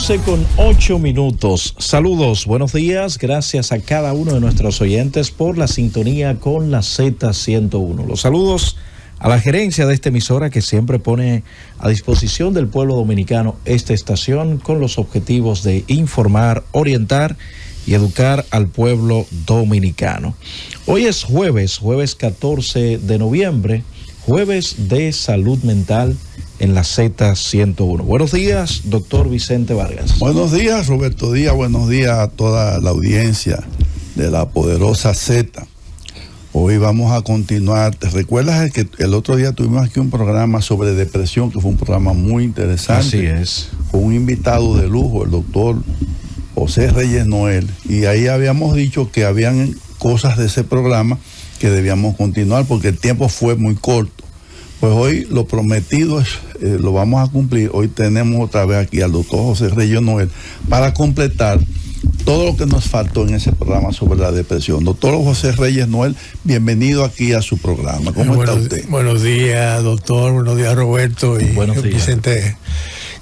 11:08. Saludos, buenos días. Gracias a cada uno de nuestros oyentes por la sintonía con la Z101. Los saludos a la gerencia de esta emisora que siempre pone a disposición del pueblo dominicano esta estación con los objetivos de informar, orientar y educar al pueblo dominicano. Hoy es jueves 14 de noviembre, jueves de salud mental en la Z101. Buenos días, doctor Vicente Vargas. Buenos días, Roberto Díaz. Buenos días a toda la audiencia de la poderosa Z. Hoy vamos a continuar. ¿Te recuerdas que el otro día tuvimos aquí un programa sobre depresión, que fue un programa muy interesante? Así es. Con un invitado de lujo, el doctor José Reyes Noel. Y ahí habíamos dicho que habían cosas de ese programa que debíamos continuar porque el tiempo fue muy corto. Pues hoy lo prometido es, lo vamos a cumplir. Hoy tenemos otra vez aquí al doctor José Reyes Noel para completar todo lo que nos faltó en ese programa sobre la depresión. Doctor José Reyes Noel, bienvenido aquí a su programa. ¿Cómo está usted? Buenos días, doctor. Buenos días, Roberto y Vicente.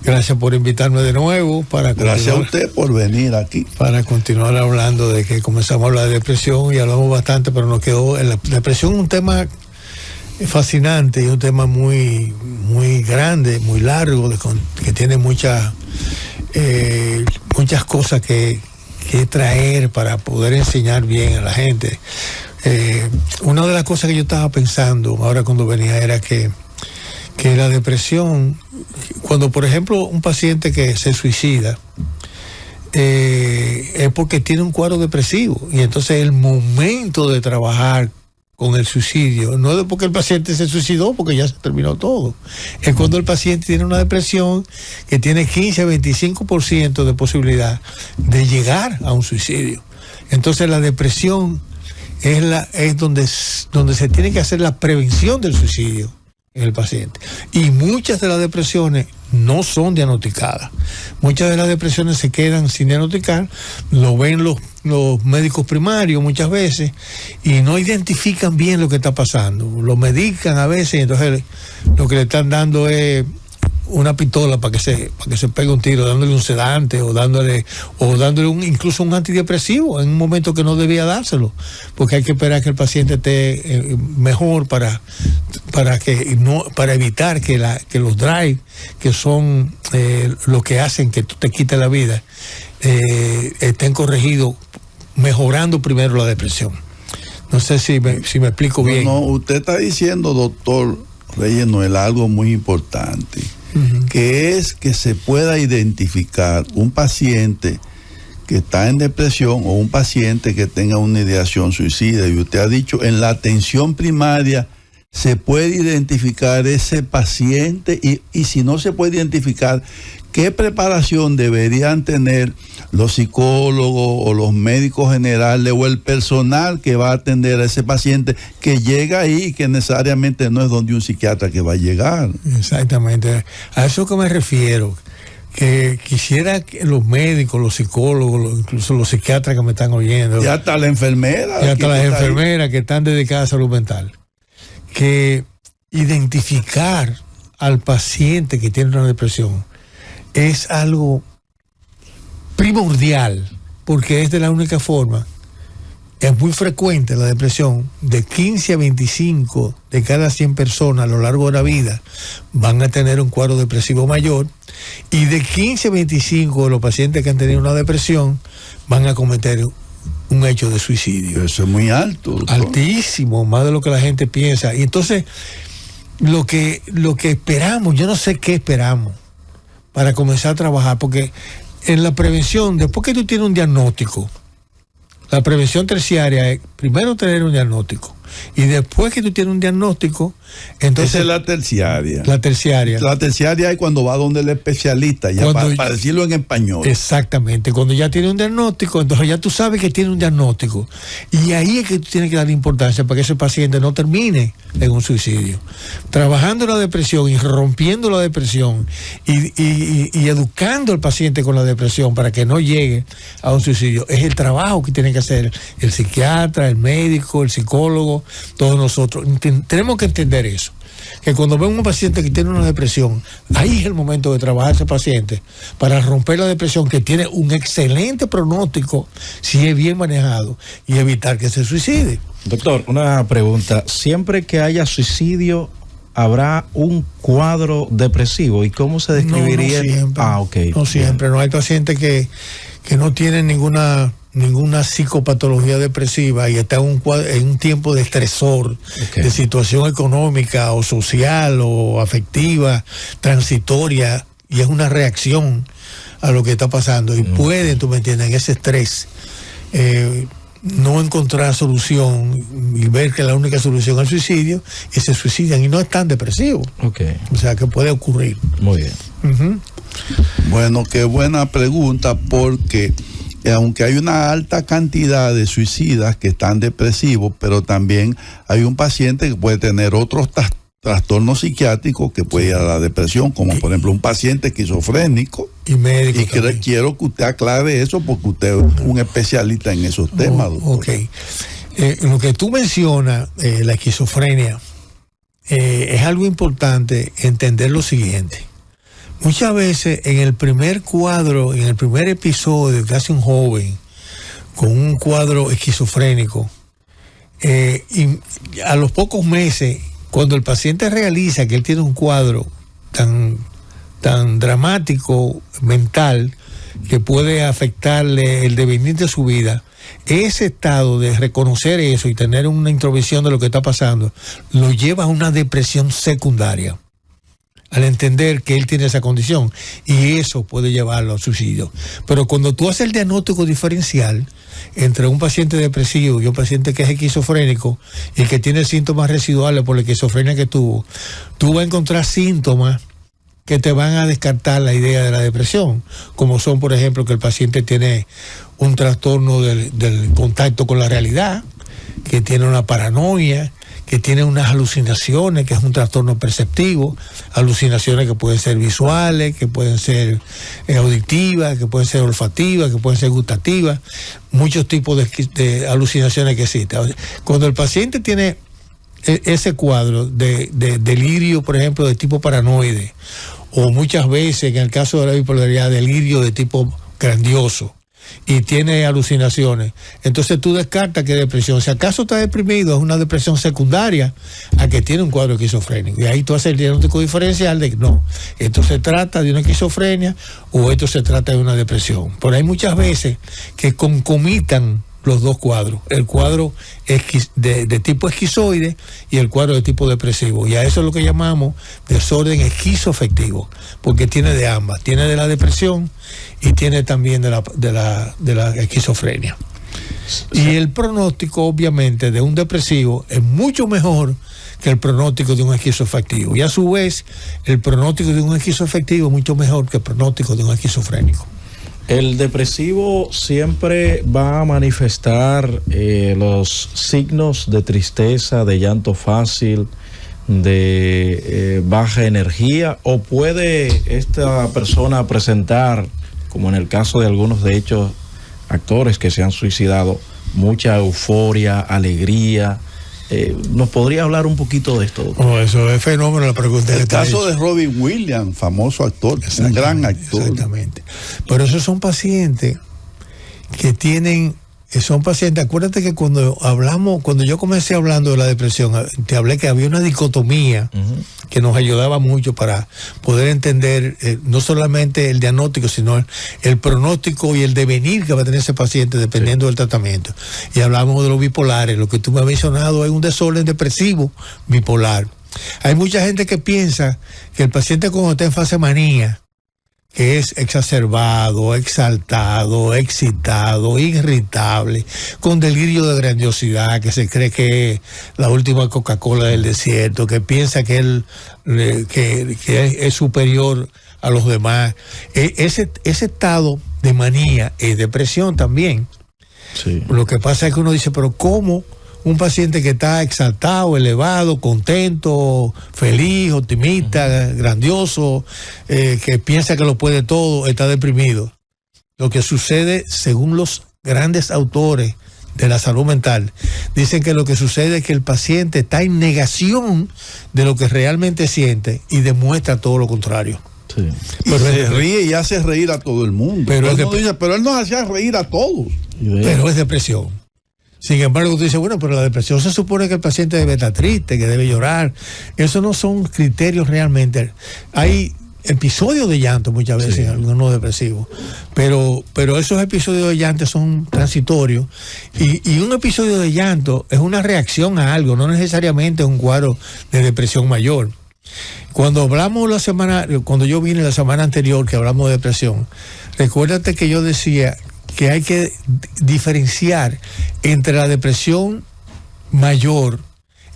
Gracias por invitarme de nuevo. Gracias a usted por venir aquí. Para continuar hablando de que comenzamos a hablar de depresión y hablamos bastante, pero nos quedó en la depresión un tema fascinante y un tema muy grande, muy largo, que tiene muchas cosas que traer para poder enseñar bien a la gente. Una de las cosas que yo estaba pensando ahora cuando venía era que la depresión, cuando por ejemplo un paciente que se suicida, es porque tiene un cuadro depresivo, y entonces el momento de trabajar con el suicidio no es porque el paciente se suicidó, porque ya se terminó todo. Es cuando el paciente tiene una depresión que tiene 15 a 25% de posibilidad de llegar a un suicidio. Entonces la depresión es donde se tiene que hacer la prevención del suicidio en el paciente. Y muchas de las depresiones no son diagnosticadas. Muchas de las depresiones se quedan sin diagnosticar, lo ven los médicos primarios muchas veces y no identifican bien lo que está pasando. Lo medican a veces y entonces lo que le están dando es una pistola para que se pegue un tiro, dándole un sedante o dándole incluso un antidepresivo en un momento que no debía dárselo, porque hay que esperar que el paciente esté mejor para evitar que los drive, que son lo que hacen que tú te quites la vida, estén corregidos, mejorando primero la depresión. No sé si me explico bien. No, usted está diciendo, doctor Reyes Noel, algo muy importante. Que es que se pueda identificar un paciente que está en depresión o un paciente que tenga una ideación suicida. Y usted ha dicho, en la atención primaria se puede identificar ese paciente y si no se puede identificar, ¿qué preparación deberían tener los psicólogos o los médicos generales o el personal que va a atender a ese paciente que llega ahí y que necesariamente no es donde un psiquiatra que va a llegar? Exactamente, a eso que me refiero, que quisiera que los médicos, los psicólogos, incluso los psiquiatras que me están oyendo, ya hasta la enfermera, ya hasta las enfermeras que están dedicadas a salud mental, que identificar al paciente que tiene una depresión es algo primordial, porque es de la única forma. Es muy frecuente la depresión. De 15 a 25 de cada 100 personas a lo largo de la vida van a tener un cuadro depresivo mayor, y de 15 a 25 de los pacientes que han tenido una depresión van a cometer un hecho de suicidio. Eso es muy alto, doctor. Altísimo, más de lo que la gente piensa. Y entonces lo que esperamos, yo no sé qué esperamos para comenzar a trabajar, porque en la prevención, después que tú tienes un diagnóstico, la prevención terciaria es primero tener un diagnóstico, y después que tú tienes un diagnóstico, entonces... Esa es la terciaria. La terciaria. La terciaria es cuando va donde el especialista, ya para decirlo en español. Exactamente, cuando ya tiene un diagnóstico, entonces ya tú sabes que tiene un diagnóstico. Y ahí es que tú tienes que darle importancia para que ese paciente no termine en un suicidio. Trabajando la depresión y rompiendo la depresión y educando al paciente con la depresión para que no llegue a un suicidio, es el trabajo que tiene que hacer el psiquiatra, el médico, el psicólogo, todos nosotros. Tenemos que entender eso, que cuando ven un paciente que tiene una depresión, ahí es el momento de trabajar ese paciente para romper la depresión, que tiene un excelente pronóstico si es bien manejado, y evitar que se suicide. Doctor, una pregunta. Siempre que haya suicidio, ¿habrá un cuadro depresivo? ¿Y cómo se describiría? No siempre. Ok. No siempre. No hay pacientes que no tienen ninguna psicopatología depresiva y está en un tiempo de estresor, de situación económica o social o afectiva, transitoria, y es una reacción a lo que está pasando. Y pueden, tú me entiendes, en ese estrés, no encontrar solución y ver que la única solución es el suicidio, y se suicidan y no están depresivos. O sea, que puede ocurrir. Muy bien. Bueno, qué buena pregunta, porque aunque hay una alta cantidad de suicidas que están depresivos, pero también hay un paciente que puede tener otros trastornos psiquiátricos que puede ir a la depresión, como por ejemplo un paciente esquizofrénico. Y médico. Y quiero que usted aclare eso, porque usted es un especialista en esos temas, doctor. Ok. Lo que tú mencionas, la esquizofrenia, es algo importante entender lo siguiente. Muchas veces en el primer cuadro, en el primer episodio que hace un joven con un cuadro esquizofrénico, y a los pocos meses, cuando el paciente realiza que él tiene un cuadro tan dramático, mental, que puede afectarle el devenir de su vida, ese estado de reconocer eso y tener una introversión de lo que está pasando, lo lleva a una depresión secundaria, al entender que él tiene esa condición, y eso puede llevarlo al suicidio. Pero cuando tú haces el diagnóstico diferencial entre un paciente depresivo y un paciente que es esquizofrénico y que tiene síntomas residuales por la esquizofrenia que tuvo, tú vas a encontrar síntomas que te van a descartar la idea de la depresión, como son, por ejemplo, que el paciente tiene un trastorno del contacto con la realidad, que tiene una paranoia, que tiene unas alucinaciones, que es un trastorno perceptivo, alucinaciones que pueden ser visuales, que pueden ser auditivas, que pueden ser olfativas, que pueden ser gustativas, muchos tipos de alucinaciones que existen. Cuando el paciente tiene ese cuadro de delirio, por ejemplo, de tipo paranoide, o muchas veces, en el caso de la bipolaridad, delirio de tipo grandioso, y tiene alucinaciones, entonces tú descartas que es depresión. Si acaso está deprimido, es una depresión secundaria a que tiene un cuadro esquizofrénico, y ahí tú haces el diagnóstico diferencial de que no, esto se trata de una esquizofrenia o esto se trata de una depresión. Pero hay muchas veces que concomitan los dos cuadros, el cuadro de tipo esquizoide y el cuadro de tipo depresivo, y a eso es lo que llamamos desorden esquizoafectivo, porque tiene de ambas, tiene de la depresión y tiene también de la esquizofrenia. Y el pronóstico, obviamente, de un depresivo es mucho mejor que el pronóstico de un esquizoafectivo, y a su vez el pronóstico de un esquizoafectivo es mucho mejor que el pronóstico de un esquizofrénico. El depresivo siempre va a manifestar los signos de tristeza, de llanto fácil, de baja energía, o puede esta persona presentar, como en el caso de algunos de hecho actores que se han suicidado, mucha euforia, alegría. ¿Nos podría hablar un poquito de esto, doctor? Oh, eso es fenómeno, la pregunta. El caso de Robin Williams, famoso actor, un gran actor. Exactamente. Pero esos son pacientes que tienen, son pacientes, acuérdate que cuando yo comencé hablando de la depresión, te hablé que había una dicotomía que nos ayudaba mucho para poder entender no solamente el diagnóstico, sino el pronóstico y el devenir que va a tener ese paciente dependiendo del tratamiento. Y hablamos de los bipolares, lo que tú me has mencionado es un desorden depresivo bipolar. Hay mucha gente que piensa que el paciente cuando está en fase manía, que es exacerbado, exaltado, excitado, irritable, con delirio de grandiosidad, que se cree que es la última Coca-Cola del desierto, que piensa que él que es superior a los demás. Ese estado de manía es depresión también. Sí. Lo que pasa es que uno dice, pero ¿cómo un paciente que está exaltado, elevado, contento, feliz, optimista, grandioso, que piensa que lo puede todo, está deprimido? Lo que sucede, según los grandes autores de la salud mental, dicen que lo que sucede es que el paciente está en negación de lo que realmente siente y demuestra todo lo contrario. Sí. Y se ríe y hace reír a todo el mundo. Pero él nos hacía reír a todos. Pero es depresión. Sin embargo, tú dices, bueno, pero la depresión se supone que el paciente debe estar triste, que debe llorar. Esos no son criterios realmente. Hay episodios de llanto muchas veces en algunos depresivos, pero esos episodios de llanto son transitorios y un episodio de llanto es una reacción a algo, no necesariamente un cuadro de depresión mayor. Cuando yo vine la semana anterior que hablamos de depresión, recuérdate que yo decía que hay que diferenciar entre la depresión mayor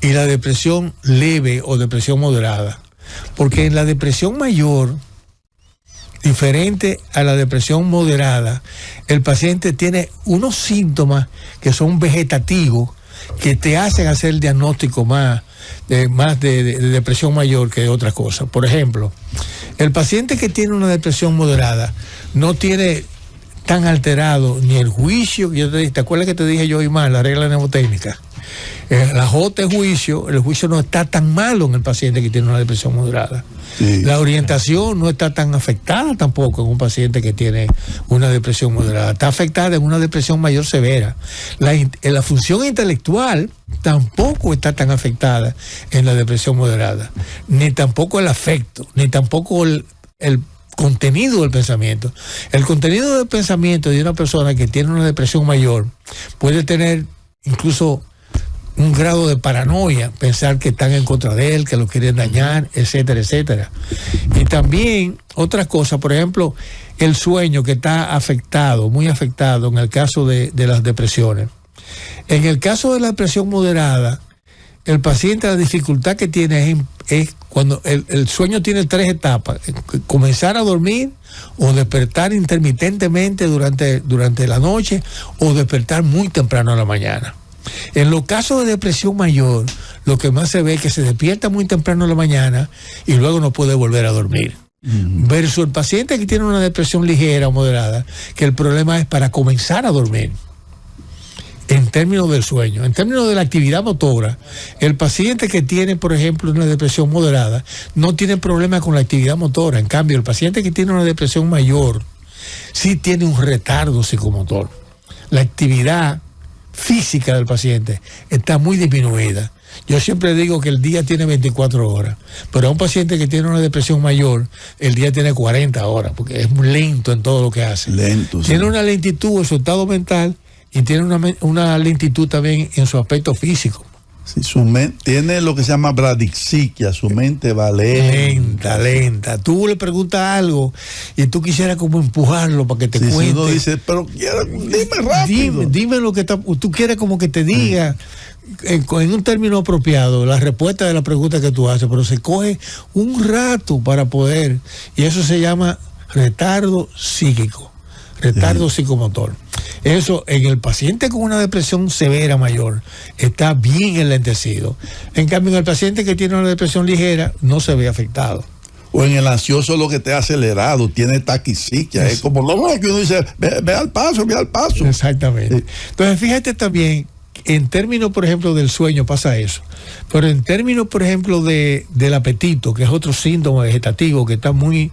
y la depresión leve o depresión moderada. Porque en la depresión mayor, diferente a la depresión moderada, el paciente tiene unos síntomas que son vegetativos que te hacen hacer el diagnóstico más de depresión mayor que de otras cosas. Por ejemplo, el paciente que tiene una depresión moderada no tiene tan alterado ni el juicio. ¿Te acuerdas que te dije yo hoy más la regla mnemotécnica? La J es juicio, el juicio no está tan malo en el paciente que tiene una depresión moderada. Sí. La orientación no está tan afectada tampoco en un paciente que tiene una depresión moderada. Está afectada en una depresión mayor severa. La función intelectual tampoco está tan afectada en la depresión moderada. Ni tampoco el afecto, ni tampoco el contenido del pensamiento. El contenido del pensamiento de una persona que tiene una depresión mayor puede tener incluso un grado de paranoia, pensar que están en contra de él, que lo quieren dañar, etcétera, etcétera. Y también otra cosa, por ejemplo, el sueño que está afectado, muy afectado en el caso de las depresiones. En el caso de la depresión moderada, el paciente, la dificultad que tiene es cuando el sueño tiene 3 etapas: comenzar a dormir, o despertar intermitentemente durante la noche, o despertar muy temprano a la mañana. En los casos de depresión mayor, lo que más se ve es que se despierta muy temprano en la mañana y luego no puede volver a dormir. Versus el paciente que tiene una depresión ligera o moderada, que el problema es para comenzar a dormir. En términos del sueño, en términos de la actividad motora, el paciente que tiene, por ejemplo, una depresión moderada, no tiene problema con la actividad motora. En cambio, el paciente que tiene una depresión mayor, sí tiene un retardo psicomotor. La actividad física del paciente está muy disminuida. Yo siempre digo que el día tiene 24 horas, pero a un paciente que tiene una depresión mayor, el día tiene 40 horas, porque es muy lento en todo lo que hace. Lento, sí. Tiene una lentitud en su estado mental y tiene una lentitud también en su aspecto físico. Sí, tiene lo que se llama bradixiquia, su mente va lenta. Tú le preguntas algo y tú quisieras como empujarlo para que te cuente. Si uno dice, pero dime rápido. Dime lo que tú quieres como que te diga en un término apropiado la respuesta de la pregunta que tú haces, pero se coge un rato para poder, y eso se llama retardo psíquico, retardo psicomotor. Eso en el paciente con una depresión severa mayor está bien enlentecido. En cambio, en el paciente que tiene una depresión ligera no se ve afectado. O en el ansioso lo que te ha acelerado, tiene taquixiquia. Es como lo que uno dice, ve al paso. Exactamente. Sí. Entonces, fíjate también, en términos, por ejemplo, del sueño pasa eso. Pero en términos, por ejemplo, del apetito, que es otro síntoma vegetativo que está muy,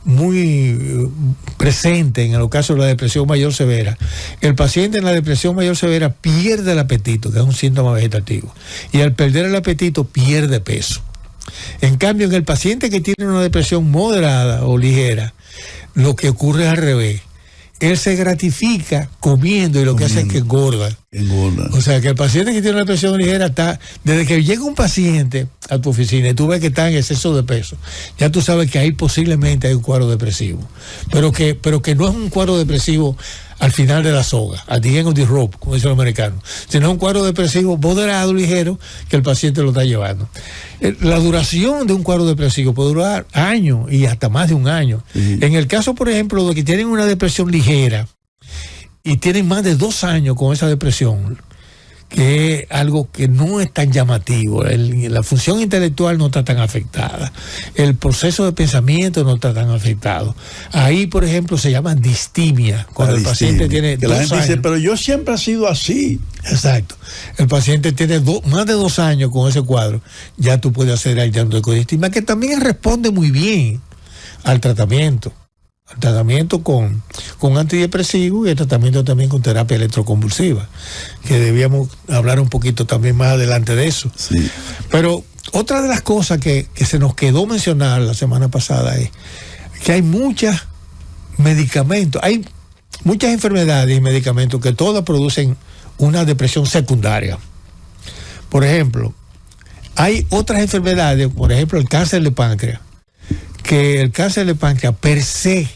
muy presente en el caso de la depresión mayor severa, el paciente en la depresión mayor severa pierde el apetito, que es un síntoma vegetativo. Y al perder el apetito, pierde peso. En cambio, en el paciente que tiene una depresión moderada o ligera, lo que ocurre es al revés. Él se gratifica comiendo y lo que hace es que engorda. O sea, que el paciente que tiene una depresión ligera está, desde que llega un paciente a tu oficina y tú ves que está en exceso de peso, ya tú sabes que ahí posiblemente hay un cuadro depresivo. Pero que no es un cuadro depresivo al final de la soga, at the end of the rope, como dicen los americanos, sino un cuadro depresivo moderado, ligero, que el paciente lo está llevando. La duración de un cuadro depresivo puede durar años y hasta más de un año. En el caso, por ejemplo, de que tienen una depresión ligera y tienen más de 2 años con esa depresión, que es algo que no es tan llamativo, la función intelectual no está tan afectada, el proceso de pensamiento no está tan afectado. Ahí, por ejemplo, se llama distimia, cuando el paciente tiene 2 años. La gente dice, pero yo siempre he sido así. Exacto. El paciente tiene más de 2 años con ese cuadro, ya tú puedes hacer el diagnóstico de estigma, que también responde muy bien al tratamiento con antidepresivos y el tratamiento también con terapia electroconvulsiva, que debíamos hablar un poquito también más adelante de eso. Sí. Pero otra de las cosas que se nos quedó mencionar la semana pasada es que hay muchos medicamentos, hay muchas enfermedades y medicamentos que todas producen una depresión secundaria. Por ejemplo, hay otras enfermedades, por ejemplo el cáncer de páncreas, que el cáncer de páncreas per se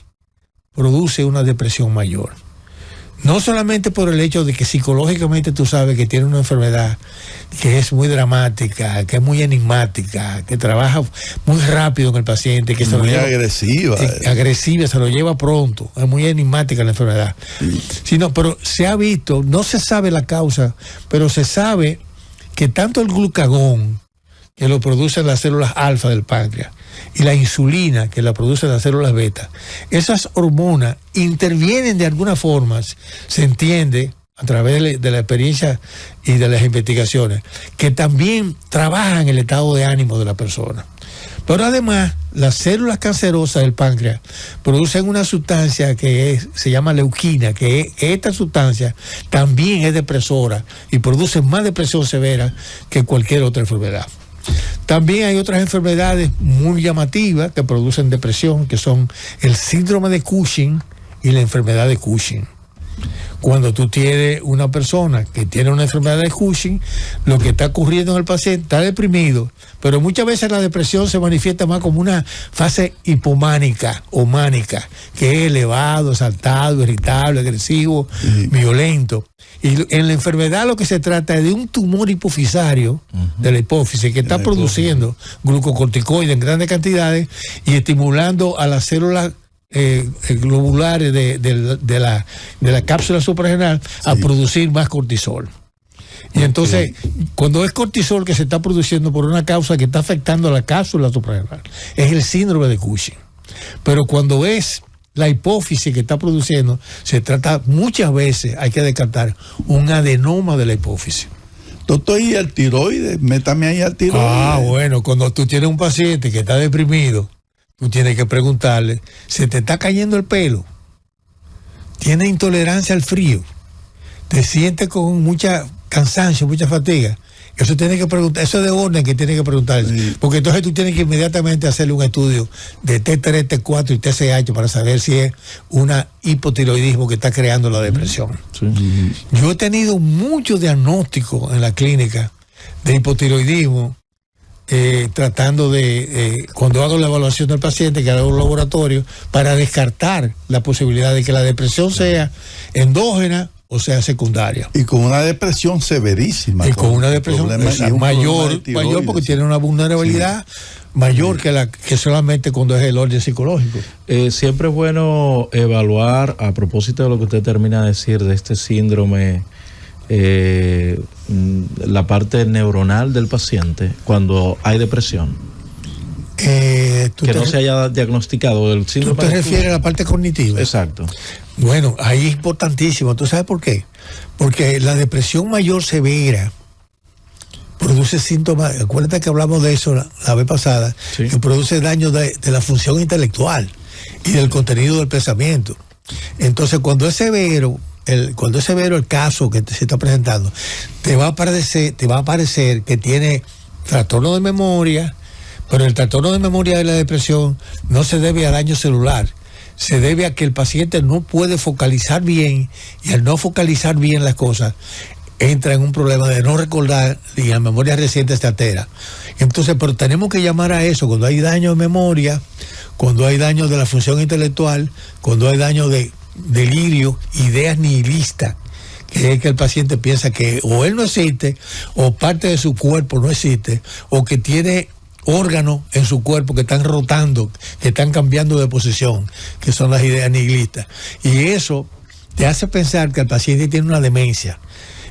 produce una depresión mayor. No solamente por el hecho de que psicológicamente tú sabes que tiene una enfermedad que es muy dramática, que es muy enigmática, que trabaja muy rápido en el paciente, que muy agresiva. Agresiva, se lo lleva pronto, es muy enigmática la enfermedad. Sí. Pero se ha visto, no se sabe la causa, pero se sabe que tanto el glucagón, que lo producen las células alfa del páncreas, y la insulina, que la producen las células beta, esas hormonas intervienen de alguna forma, se entiende a través de la experiencia y de las investigaciones, que también trabajan el estado de ánimo de la persona. Pero además, las células cancerosas del páncreas producen una sustancia que se llama leuquina, que esta sustancia también es depresora y produce más depresión severa que cualquier otra enfermedad. También hay otras enfermedades muy llamativas que producen depresión, que son el síndrome de Cushing y la enfermedad de Cushing. Cuando tú tienes una persona que tiene una enfermedad de Cushing, lo que está ocurriendo en el paciente está deprimido, pero muchas veces la depresión se manifiesta más como una fase hipománica o mánica, que es elevado, exaltado, irritable, agresivo, violento. Y en la enfermedad lo que se trata es de un tumor hipofisario de la hipófisis que está produciendo glucocorticoides en grandes cantidades y estimulando a las células globulares de la cápsula suprarrenal a producir más cortisol. Y entonces, cuando es cortisol que se está produciendo por una causa que está afectando a la cápsula suprarrenal, es el síndrome de Cushing. Pero cuando es la hipófisis que está produciendo, se trata muchas veces, hay que descartar, un adenoma de la hipófisis. Doctor, ¿y el tiroides? Métame ahí al tiroides. Bueno, cuando tú tienes un paciente que está deprimido, tú tienes que preguntarle, ¿se te está cayendo el pelo? ¿Tienes intolerancia al frío? ¿Te sientes con mucha cansancio, mucha fatiga? Eso tiene que preguntar, eso es de orden que tiene que preguntarse. Sí. Porque entonces tú tienes que inmediatamente hacerle un estudio de T3, T4 y TSH para saber si es un hipotiroidismo que está creando la depresión. Sí. Yo he tenido muchos diagnósticos en la clínica de hipotiroidismo, tratando de, cuando hago la evaluación del paciente, que hago un laboratorio, para descartar la posibilidad de que la depresión sea endógena o sea secundaria. Y con una depresión severísima. Y con una depresión mayor porque tiene una vulnerabilidad mayor que solamente cuando es el orden psicológico. Siempre es bueno evaluar, a propósito de lo que usted termina de decir, de este síndrome, la parte neuronal del paciente cuando hay depresión. Que no se haya diagnosticado el síndrome. ¿Tú te refieres a la parte cognitiva? Exacto. Bueno, ahí es importantísimo. ¿Tú sabes por qué? Porque la depresión mayor severa produce síntomas, acuérdate que hablamos de eso la vez pasada, sí, que produce daño de la función intelectual y del contenido del pensamiento. Entonces, cuando es severo el caso que se está presentando, te va a parecer que tiene trastorno de memoria, pero el trastorno de memoria de la depresión no se debe a daño celular, se debe a que el paciente no puede focalizar bien, y al no focalizar bien las cosas, entra en un problema de no recordar y la memoria reciente se altera. Entonces, pero tenemos que llamar a eso cuando hay daño de memoria, cuando hay daño de la función intelectual, cuando hay daño de delirio, ideas nihilistas, que es que el paciente piensa que o él no existe, o parte de su cuerpo no existe, o que tiene órganos en su cuerpo que están rotando, que están cambiando de posición, que son las ideas nihilistas. Y eso te hace pensar que el paciente tiene una demencia.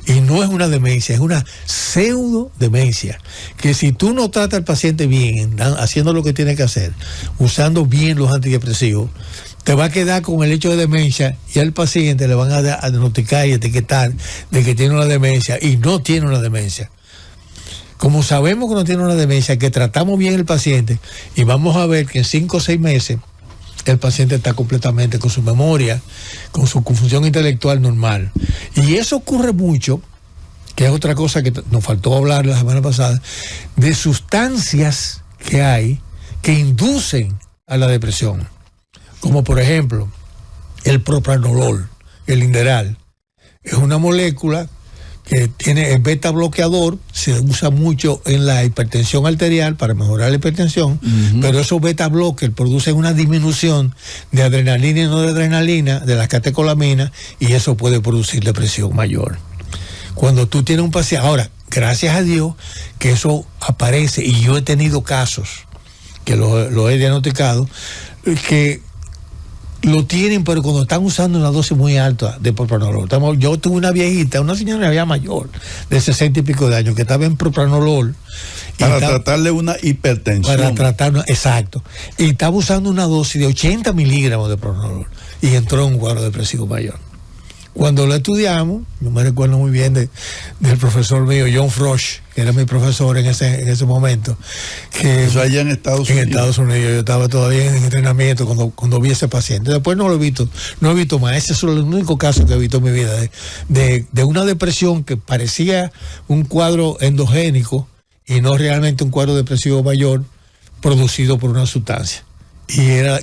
Y no es una demencia, es una pseudodemencia. Que si tú no tratas al paciente bien, haciendo lo que tiene que hacer, usando bien los antidepresivos, te va a quedar con el hecho de demencia y al paciente le van a diagnosticar y etiquetar de que tiene una demencia y no tiene una demencia. Como sabemos que no tiene una demencia, que tratamos bien el paciente y vamos a ver que en 5 o 6 meses el paciente está completamente con su memoria, con su función intelectual normal. Y eso ocurre mucho, que es otra cosa que nos faltó hablar la semana pasada, de sustancias que hay que inducen a la depresión. Como por ejemplo, el propranolol, el Inderal. Es una molécula que tiene el beta bloqueador, se usa mucho en la hipertensión arterial para mejorar la hipertensión, pero esos beta blockers producen una disminución de adrenalina y noradrenalina, de las catecolaminas, y eso puede producir depresión mayor. Cuando tú tienes un paciente, ahora, gracias a Dios que eso aparece, y yo he tenido casos que lo he diagnosticado, que lo tienen, pero cuando están usando una dosis muy alta de propranolol. Yo tuve una viejita, una señora ya mayor, de 60 y pico de años, que estaba en propranolol. Para tratarle una hipertensión. Para tratar, exacto. Y estaba usando una dosis de 80 miligramos de propranolol. Y entró en un cuadro depresivo mayor. Cuando lo estudiamos, yo me recuerdo muy bien del profesor mío, John Frosch, que era mi profesor en ese momento. Que eso allá en Estados Unidos. En Estados Unidos, yo estaba todavía en entrenamiento cuando vi ese paciente. Después no lo he visto, no he visto más. Ese es el único caso que he visto en mi vida, de una depresión que parecía un cuadro endogénico y no realmente un cuadro depresivo mayor producido por una sustancia.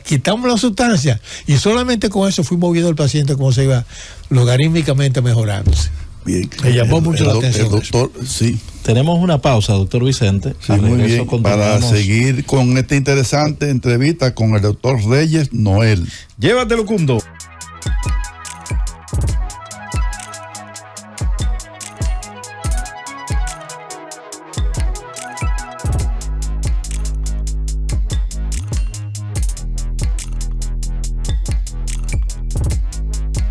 Quitamos la sustancia y solamente con eso fuimos viendo al paciente cómo se iba logarítmicamente mejorándose. Bien. Me llamó mucho la atención. Doctor, sí. Tenemos una pausa, doctor Vicente. Sí, muy bien. Para seguir con esta interesante entrevista con el doctor Reyes Noel. Llévatelo, Cundo.